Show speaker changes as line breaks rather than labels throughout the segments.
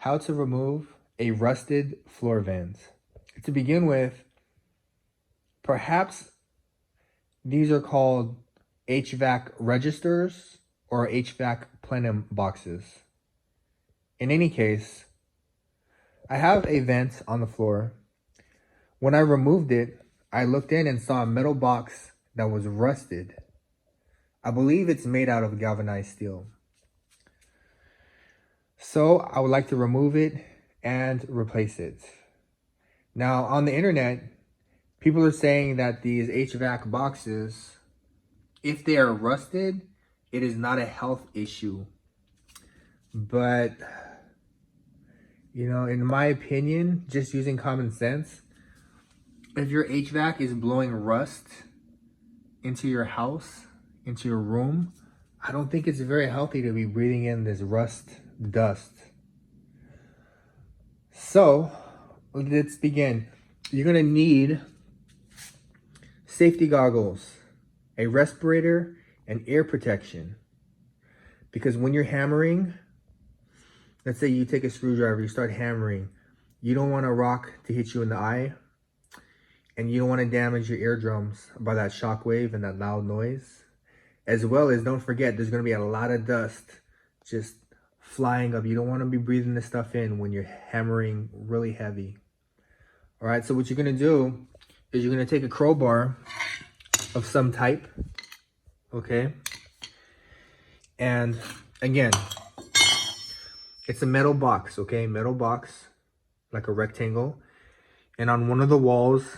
how to remove a rusted floor vent. To begin with, perhaps these are called HVAC registers or HVAC plenum boxes. In any case, I have a vent on the floor. When I removed it, I looked in and saw a metal box that was rusted. I believe it's made out of galvanized steel. So I would like to remove it and replace it. Now on the internet, people are saying that these HVAC boxes, if they are rusted, it is not a health issue. But, you know, in my opinion, just using common sense, if your HVAC is blowing rust into your house, into your room, I don't think it's very healthy to be breathing in this rust dust. So let's begin. You're gonna need safety goggles, a respirator, and ear protection. Because when you're hammering, let's say you take a screwdriver, you start hammering, you don't want a rock to hit you in the eye, and you don't want to damage your eardrums by that shock wave and that loud noise. As well as, don't forget, there's going to be a lot of dust just flying up. You don't want to be breathing this stuff in when you're hammering really heavy. All right, so what you're going to do is you're going to take a crowbar of some type, okay? And again, it's a metal box, okay? Metal box, like a rectangle. And on one of the walls,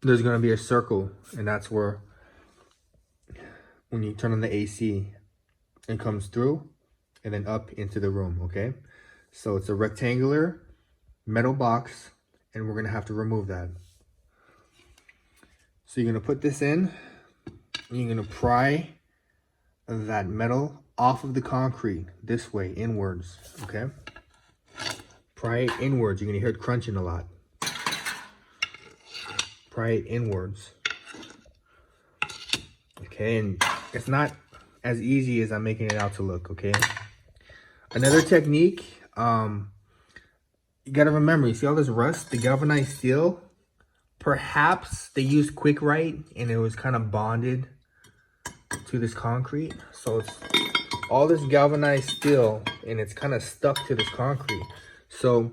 there's going to be a circle, and that's where, when you turn on the AC, it comes through and then up into the room, okay? So it's a rectangular metal box, and we're going to have to remove that. So you're going to put this in, and you're going to pry that metal off of the concrete this way, inwards, okay? Pry it inwards. You're going to hear it crunching a lot. Pry it inwards. Okay, and it's not as easy as I'm making it out to look, okay? Another technique, you gotta remember, you see all this rust, the galvanized steel, perhaps they used Hvac and it was kind of bonded to this concrete. So it's all this galvanized steel and it's kind of stuck to this concrete. So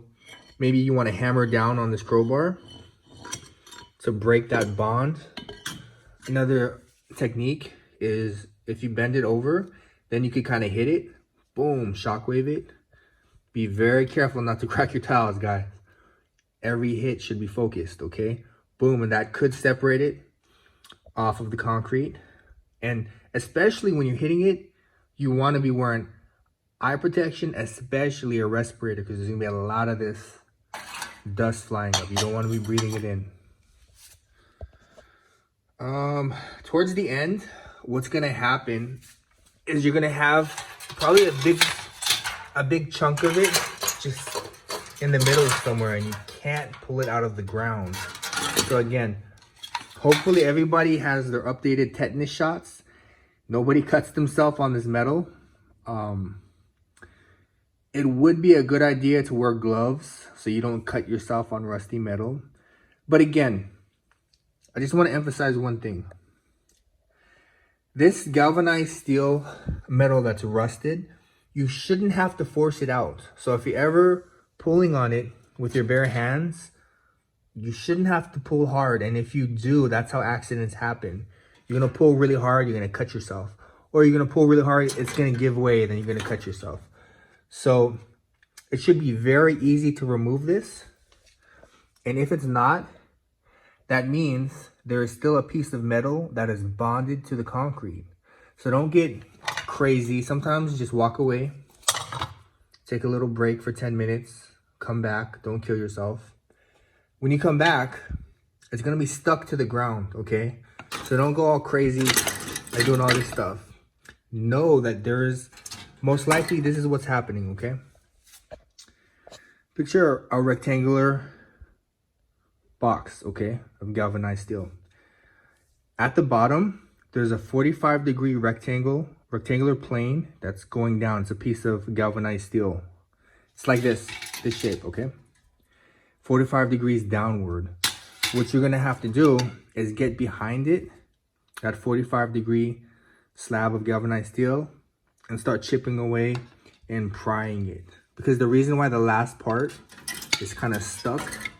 maybe you want to hammer down on this crowbar to break that bond. Another technique is if you bend it over, then you could kind of hit it, boom, shockwave it. Be very careful not to crack your tiles, guys. Every hit should be focused, okay? Boom, and that could separate it off of the concrete. And especially when you're hitting it, you want to be wearing eye protection, especially a respirator, because there's gonna be a lot of this dust flying up. You don't want to be breathing it in. Towards the end, what's gonna happen is you're gonna have probably a big chunk of it just in the middle somewhere, and you can't pull it out of the ground. So again, hopefully everybody has their updated tetanus shots. Nobody cuts themselves on this metal. It would be a good idea to wear gloves so you don't cut yourself on rusty metal. But again, I just want to emphasize one thing. This galvanized steel metal that's rusted, you shouldn't have to force it out. So if you're ever pulling on it with your bare hands, you shouldn't have to pull hard. And if you do, that's how accidents happen. You're going to pull really hard, you're going to cut yourself. Or you're going to pull really hard, it's going to give way, then you're going to cut yourself. So it should be very easy to remove this. And if it's not, that means there is still a piece of metal that is bonded to the concrete. So don't get crazy. Sometimes just walk away. Take a little break for 10 minutes. Come back. Don't kill yourself. When you come back, it's going to be stuck to the ground, okay? So don't go all crazy by doing all this stuff. Know that there's, most likely this is what's happening, okay? Picture a rectangular box, okay, of galvanized steel. At the bottom, there's a 45-degree rectangular plane that's going down. It's a piece of galvanized steel. It's like this shape, okay? 45 degrees downward. What you're gonna have to do is get behind it, that 45-degree slab of galvanized steel, and start chipping away and prying it. Because the reason why the last part is kind of stuck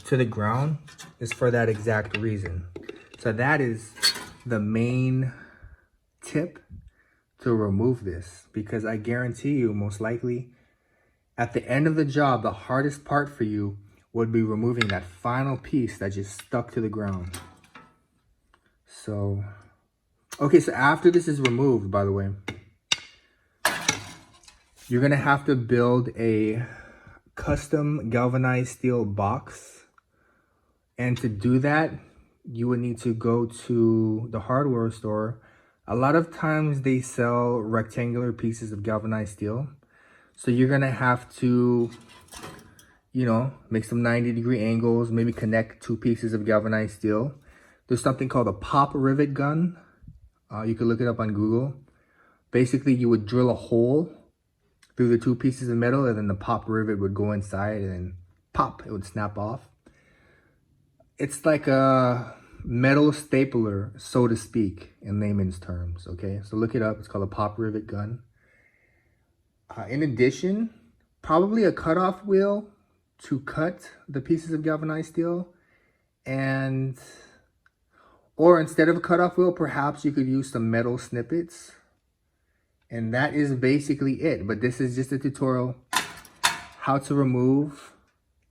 to the ground is for that exact reason. So that is the main tip to remove this, because I guarantee you, most likely, at the end of the job, the hardest part for you would be removing that final piece that just stuck to the ground. So, okay, so after this is removed, by the way, you're gonna have to build a custom galvanized steel box. And to do that, you would need to go to the hardware store. A lot of times they sell rectangular pieces of galvanized steel. So you're gonna have to, you know, make some 90-degree angles, maybe connect 2 pieces of galvanized steel. There's something called a pop rivet gun. You can look it up on Google. Basically, you would drill a hole through the 2 pieces of metal, and then the pop rivet would go inside, and then pop, it would snap off. It's like a metal stapler, so to speak, in layman's terms, okay? So look it up. It's called a pop rivet gun. In addition, probably a cutoff wheel to cut the pieces of galvanized steel. Or instead of a cutoff wheel, perhaps you could use some metal snippets. And that is basically it. But this is just a tutorial how to remove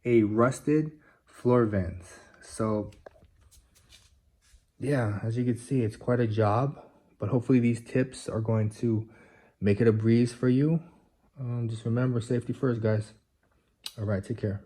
a rusted floor vent. So yeah, as you can see, it's quite a job, but hopefully these tips are going to make it a breeze for you. Just remember, safety first, guys. All right, take care.